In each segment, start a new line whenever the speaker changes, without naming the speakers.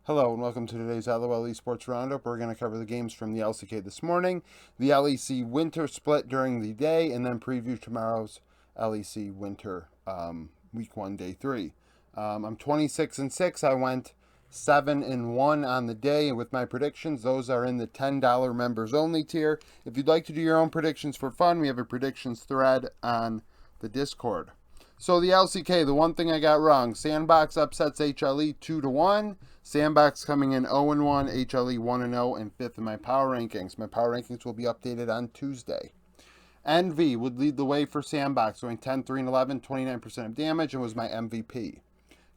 Hello and welcome to today's LOL Esports Roundup. We're going to cover the games from the LCK this morning, the LEC Winter split during the day, and then preview tomorrow's LEC Winter Week 1, Day 3. I'm 26-6. I went 7-1 on the day with my predictions. Those are in the $10 members only tier. If you'd like to do your own predictions for fun, we have a predictions thread on the Discord. So the LCK, the one thing I got wrong, Sandbox upsets HLE 2-1. Sandbox coming in 0-1, HLE 1-0, and 5th in my power rankings. My power rankings will be updated on Tuesday. Envy would lead the way for Sandbox, going 10-3-11, 29% of damage, and was my MVP.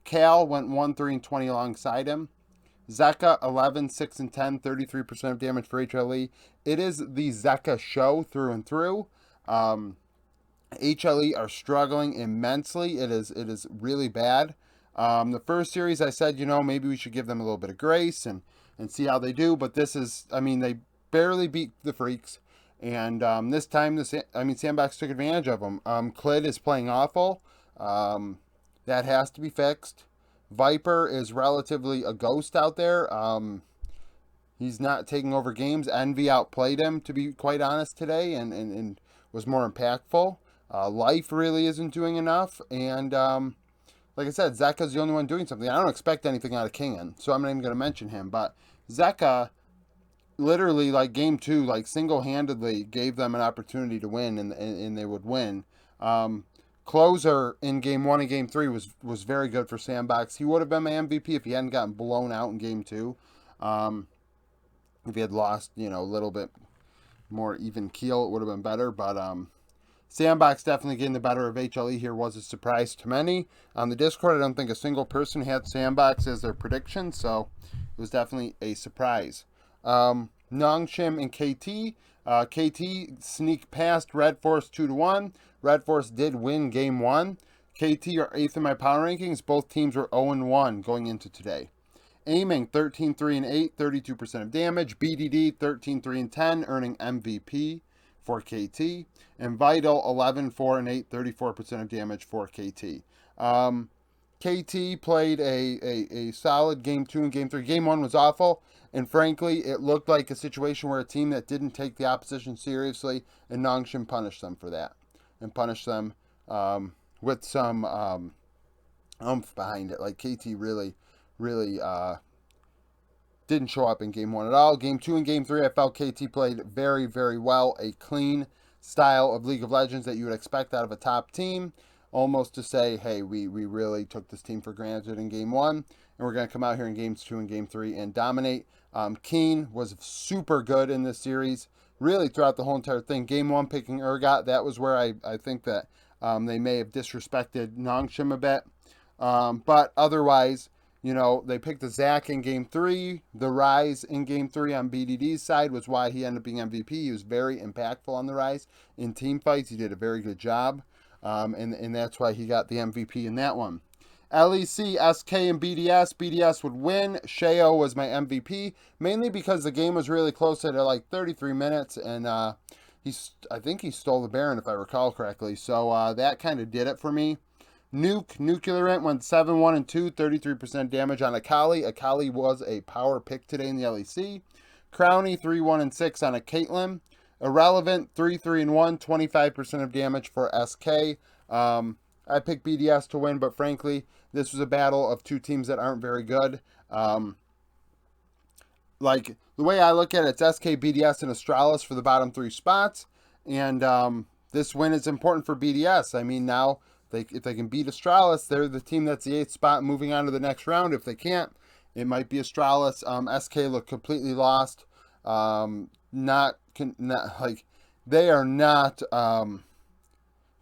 Cal went 1-3-20 alongside him. Zeka 11-6-10, 33% of damage for HLE. It is the Zeka show through and through. HLE are struggling immensely. It is really bad. The first series, I said, maybe we should give them a little bit of grace and see how they do. But this is, they barely beat the Freaks. And this time, Sandbox took advantage of them. Clid is playing awful. That has to be fixed. Viper is relatively a ghost out there. He's not taking over games. Envy outplayed him, to be quite honest, today and was more impactful. Life really isn't doing enough. And like I said, Zeka's the only one doing something. I don't expect anything out of Kingan, so I'm not even going to mention him. But Zeka, literally, game 2, single-handedly gave them an opportunity to win, and they would win. Closer in Game 1 and Game 3 was very good for Sandbox. He would have been my MVP if he hadn't gotten blown out in Game 2. If he had lost, a little bit more even keel, it would have been better. But Sandbox definitely getting the better of HLE here was a surprise to many. On the Discord, I don't think a single person had Sandbox as their prediction, so it was definitely a surprise. Nongshim and KT. KT sneaked past Red Force 2-1. Red Force did win Game 1. KT are 8th in my power rankings. Both teams were 0-1 going into today. Aiming 13-3-8, 32% of damage. BDD 13-3-10, earning MVP for KT. And Vital 11-4-8, 34% of damage for KT. KT played a solid Game 2 and Game 3. Game 1 was awful, and frankly, it looked like a situation where a team that didn't take the opposition seriously, and Nongshim punished them for that. And punished them with some oomph behind it. KT really didn't show up in Game 1 at all. Game 2 and Game 3, I felt KT played very, very well. A clean style of League of Legends that you would expect out of a top team. Almost to say, hey, we really took this team for granted in Game 1, and we're going to come out here in Games 2 and Game 3 and dominate. Keen was super good in this series, really throughout the whole entire thing. Game 1 picking Urgot, that was where I think that they may have disrespected Nongshim a bit. But otherwise, they picked the Zach in Game 3. The Rise in Game 3 on BDD's side was why he ended up being MVP. He was very impactful on the Rise. In team fights, he did a very good job. And that's why he got the MVP in that one. LEC, SK, and BDS. BDS would win. Sheo was my MVP, mainly because the game was really close at 33 minutes, and I think he stole the Baron, if I recall correctly. So that kind of did it for me. Nuclear Int went 7-1-2, 33% damage on Akali. Akali was a power pick today in the LEC. Crowny 3-1-6 on a Caitlyn. Irrelevant 3-3-1, 25% of damage for SK. I picked BDS to win, but frankly, this was a battle of two teams that aren't very good. The way I look at it, it's SK, BDS, and Astralis for the bottom 3 spots. And this win is important for BDS. Now, if they can beat Astralis, they're the team that's the 8th spot moving on to the next round. If they can't, it might be Astralis. SK look completely lost. They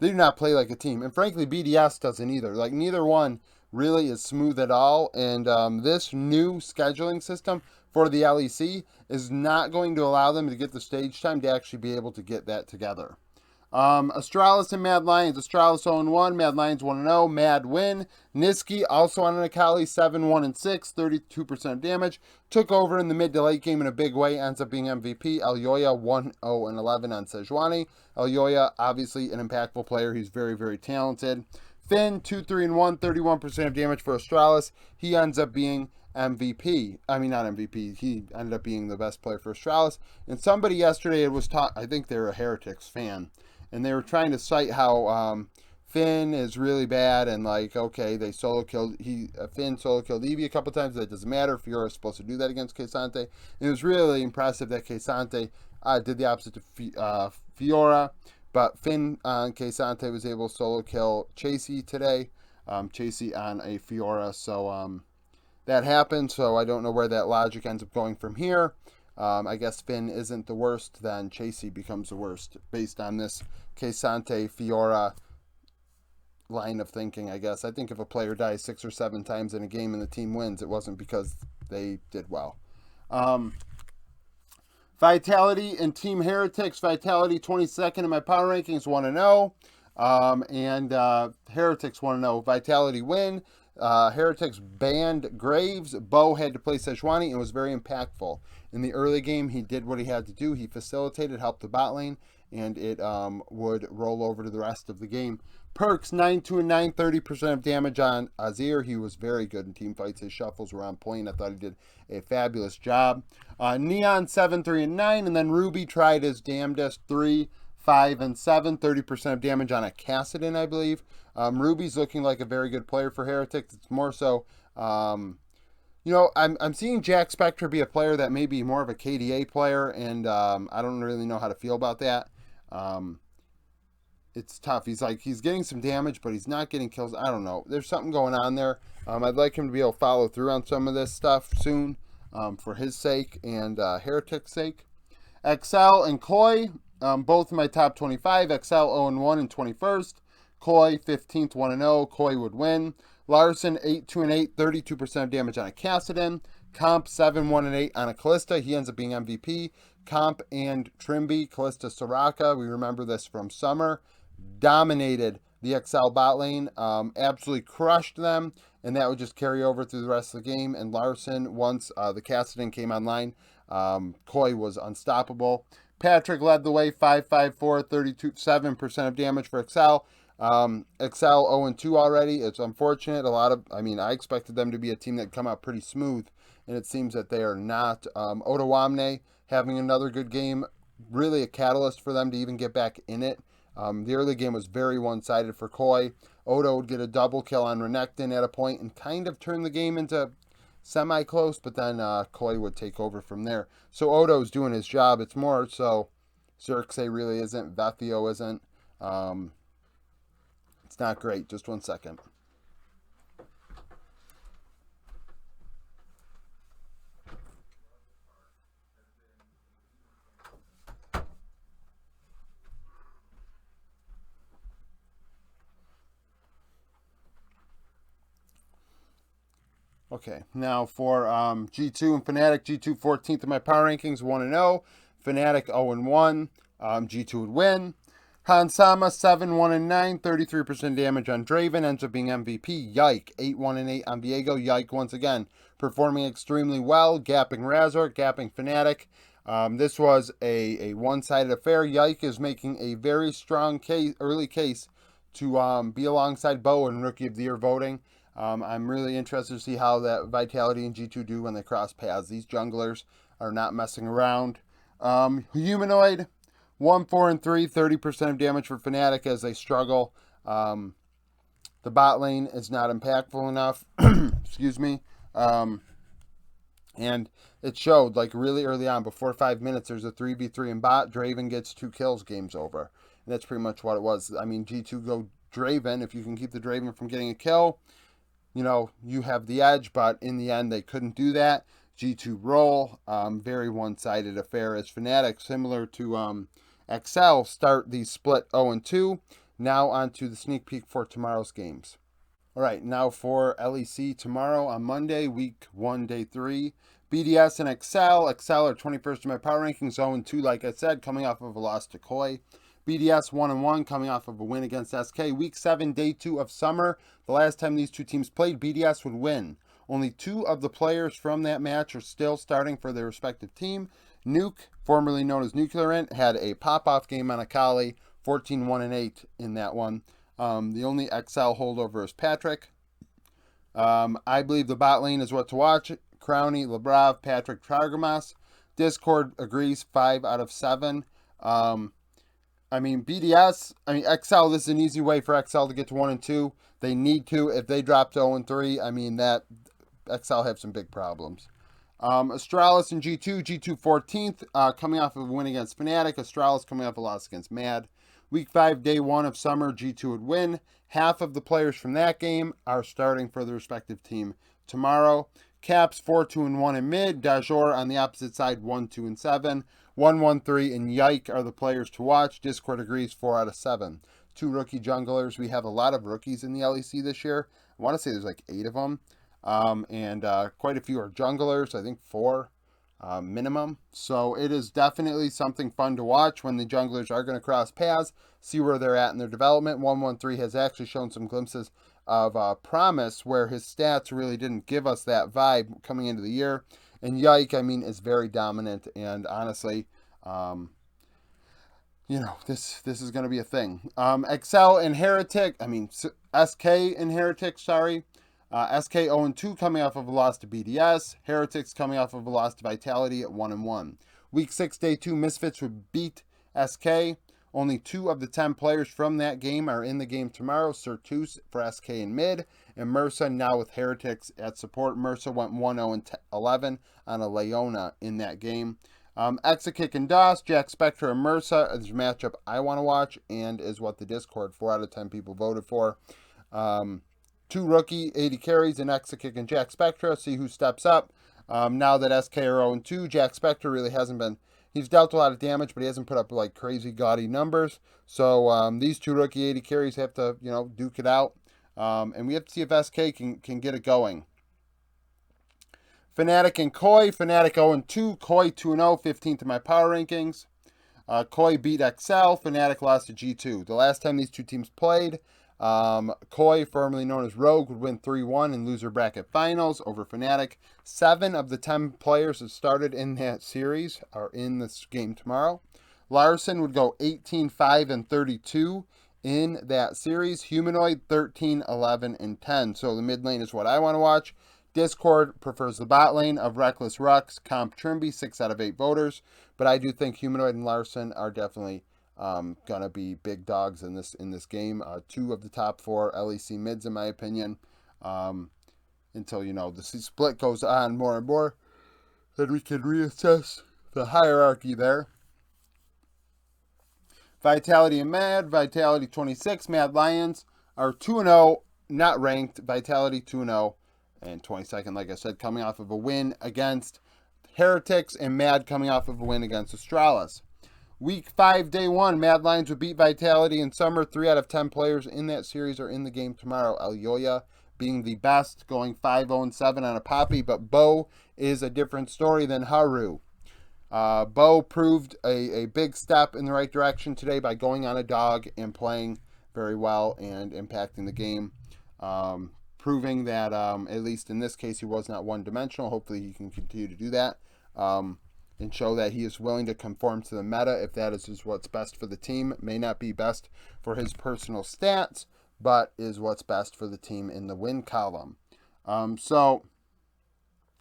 do not play like a team, and frankly BDS doesn't either. Neither one really is smooth at all, and this new scheduling system for the LEC is not going to allow them to get the stage time to actually be able to get that together. Astralis and Mad Lions. Astralis 0-1, Mad Lions 1-0, Mad win. Niski also on an Akali 7-1-6, 32% damage. Took over in the mid to late game in a big way, ends up being MVP. Elyoya 1-0-11 on Sejuani. Elyoya, obviously an impactful player. He's very, very talented. Finn 2-3-1, 31% of damage for Astralis. He ends up being MVP. I mean, not MVP. He ended up being the best player for Astralis. And somebody yesterday was I think they were a Heretics fan, and they were trying to cite how Finn is really bad, and like, okay, they solo killed Finn solo killed Eevee a couple times. That doesn't matter. Fiora is supposed to do that against K'Sante. And it was really impressive that K'Sante did the opposite to Fiora, but Finn on K'Sante was able to solo kill Chasey today. Chasey on a Fiora, so that happened. So I don't know where that logic ends up going from here. I guess Finn isn't the worst, then Chasey becomes the worst based on this K'Sante Fiora line of thinking, I guess. I think if a player dies 6 or 7 times in a game and the team wins, it wasn't because they did well. Vitality and Team Heretics. Vitality 22nd in my power rankings, 1-0. And Heretics 1-0. Vitality win. Heretics banned Graves. Bo had to play Sejuani and was very impactful. In the early game, he did what he had to do. He facilitated, helped the bot lane, and it would roll over to the rest of the game. Perks 9-2-9, 30% of damage on Azir. He was very good in team fights. His shuffles were on point. I thought he did a fabulous job. Neon 7-3-9, and then Ruby tried his damnedest 3-5-7, 30% of damage on a Kassadin, I believe. Ruby's looking like a very good player for Heretics. It's more so, I'm seeing Jack Spectre be a player that may be more of a KDA player, and I don't really know how to feel about that. It's tough. He's getting some damage, but he's not getting kills. I don't know. There's something going on there. I'd like him to be able to follow through on some of this stuff soon, for his sake and Heretic's sake. XL and Koi, both in my top 25. XL 0-1 and 21st. Koi 15th, 1-0. Koi would win. Larson 8-2-8, 32% of damage on a Kassadin. Comp 7-1-8 on a Kalista. He ends up being MVP. Comp and Trimby, Kalista Soraka. We remember this from summer. Dominated the XL bot lane, absolutely crushed them, and that would just carry over through the rest of the game. And Larson, once the Kassadin came online, Koi was unstoppable. Patrick led the way, 5-5-4, 37% of damage for XL. XL 0-2 already. It's unfortunate. I expected them to be a team that come out pretty smooth, and it seems that they are not. Otawamne having another good game, really a catalyst for them to even get back in it. The early game was very one-sided for Koi. Odo would get a double kill on Renekton at a point and kind of turn the game into semi-close, but then Koi would take over from there. So Odo's doing his job. It's more so Xerxes really isn't. Vethio isn't. It's not great. Just 1 second. Okay, now for G2 and Fnatic. G2 14th in my power rankings, 1-0. Fnatic 0-1. G2 would win. Hansama 7-1-9, 33% damage on Draven, ends up being MVP. Yike 8-1-8 on Viego. Yike once again performing extremely well, gapping Razor, gapping Fnatic. This was a one-sided affair. Yike is making a very strong early case to be alongside Bo in Rookie of the Year voting. I'm really interested to see how that Vitality and G2 do when they cross paths. These junglers are not messing around. Humanoid 1-4-3, 30% of damage for Fnatic as they struggle. The bot lane is not impactful enough. Excuse me. And it showed like really early on, before 5 minutes, there's a 3v3 in bot. Draven gets 2 kills, game's over. And that's pretty much what it was. I mean, G2 go Draven. If you can keep the Draven from getting a kill, you have the edge, but in the end, they couldn't do that. G2 roll, very one-sided affair as Fnatic, similar to XL, start the split 0-2. Now on to the sneak peek for tomorrow's games. All right, now for LEC tomorrow on Monday, week 1, day 3. BDS and XL. XL are 21st in my power rankings, 0-2, like I said, coming off of a loss to Koi. BDS 1-1, coming off of a win against SK. Week 7, day 2 of summer. The last time these two teams played, BDS would win. Only 2 of the players from that match are still starting for their respective team. Nuke, formerly known as Nuclear Int, had a pop-off game on Akali, 14-1-8 in that one. The only XL holdover is Patrick. I believe the bot lane is what to watch. Crowny, Labrav, Patrick, Targamas. Discord agrees 5 out of 7. BDS, XL, this is an easy way for XL to get to 1 and 2. They need to. If they drop to 0 and 3, that XL have some big problems. Astralis and G2 14th, coming off of a win against Fnatic. Astralis coming off a loss against Mad. Week 5, day 1 of summer, G2 would win. Half of the players from that game are starting for the respective team tomorrow. Caps 4-2-1 in mid. Dajor on the opposite side 1-2-7. 1-1-3 and Yike are the players to watch. Discord agrees 4 out of 7. 2 rookie junglers. We have a lot of rookies in the LEC this year. I want to say there's like 8 of them. And quite a few are junglers. I think 4 minimum. So it is definitely something fun to watch when the junglers are going to cross paths, see where they're at in their development. 113 has actually shown some glimpses of promise where his stats really didn't give us that vibe coming into the year. And Yike, is very dominant. And honestly, this is going to be a thing. Excel and Heretic, SK and Heretic, sorry. SK 0-2 coming off of a loss to BDS. Heretics coming off of a loss to Vitality at 1-1. Week 6, day 2, Misfits would beat SK. Only 2 of the 10 players from that game are in the game tomorrow. Certus for SK in mid. And Mursa now with Heretics at support. Mursa went 1-0-11 on a Leona in that game. Exakick and DOS, Jack Spectre and Mursa is a matchup I want to watch and is what the Discord 4 out of 10 people voted for. 2 rookie 80 carries in Exakick and Jack Spectre. See who steps up. Now that SK are 0-2, Jack Spectre really hasn't been. He's dealt a lot of damage, but he hasn't put up like crazy gaudy numbers. So these 2 rookie 80 carries have to, duke it out. And we have to see if SK can get it going. Fnatic and Koi. Fnatic 0-2. Koi 2-0, 15th in my power rankings. Koi beat XL. Fnatic lost to G2. The last time these 2 teams played, Koi, formerly known as Rogue, would win 3-1 in loser bracket finals over Fnatic. 7 of the 10 players that started in that series are in this game tomorrow. Larson would go 18-5-32 in that series. Humanoid 13-11-10. So the mid lane is what I want to watch. Discord prefers the bot lane of Reckless Rux, Comp Trimby, 6 out of 8 voters. But I do think Humanoid and Larson are definitely gonna be big dogs in this game. 2 of the top 4 LEC mids, in my opinion. Until the split goes on more and more, then we can reassess the hierarchy there. Vitality and Mad. Vitality 26. Mad Lions are 2-0, not ranked. Vitality 2-0 and 22nd, like I said, coming off of a win against Heretics, and Mad coming off of a win against Astralis. Week 5, day 1, Mad Lions would beat Vitality in summer. 3 out of 10 players in that series are in the game tomorrow. Elyoya being the best, going 5-0-7 on a Poppy, but Bo is a different story than Haru. Bo proved a big step in the right direction today by going on a dog and playing very well and impacting the game. Proving that, at least in this case, he was not one-dimensional. Hopefully he can continue to do that. And show that he is willing to conform to the meta if that is what's best for the team. It may not be best for his personal stats, but is what's best for the team in the win column. So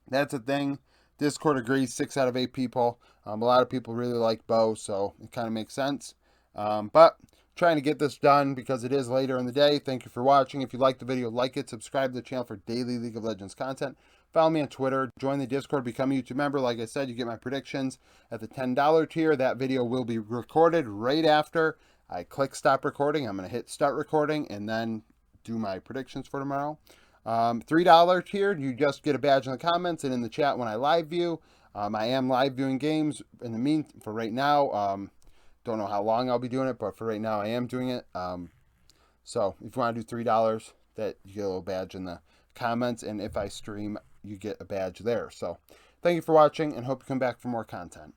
that's a thing. Discord agrees, 6 out of 8 people. A lot of people really like Bo, so it kind of makes sense. But trying to get this done because it is later in the day. Thank you for watching. If you liked the video, like it, subscribe to the channel for daily League of Legends content. Follow me on Twitter, join the Discord, become a YouTube member. Like I said, you get my predictions at the $10 tier. That video will be recorded right after I click stop recording. I'm going to hit start recording and then do my predictions for tomorrow. $3 tier, you just get a badge in the comments and in the chat when I live view. I am live viewing games for right now. Don't know how long I'll be doing it, but for right now I am doing it. So if you want to do $3, that you get a little badge in the comments, and if I stream, you get a badge there. So thank you for watching and hope you come back for more content.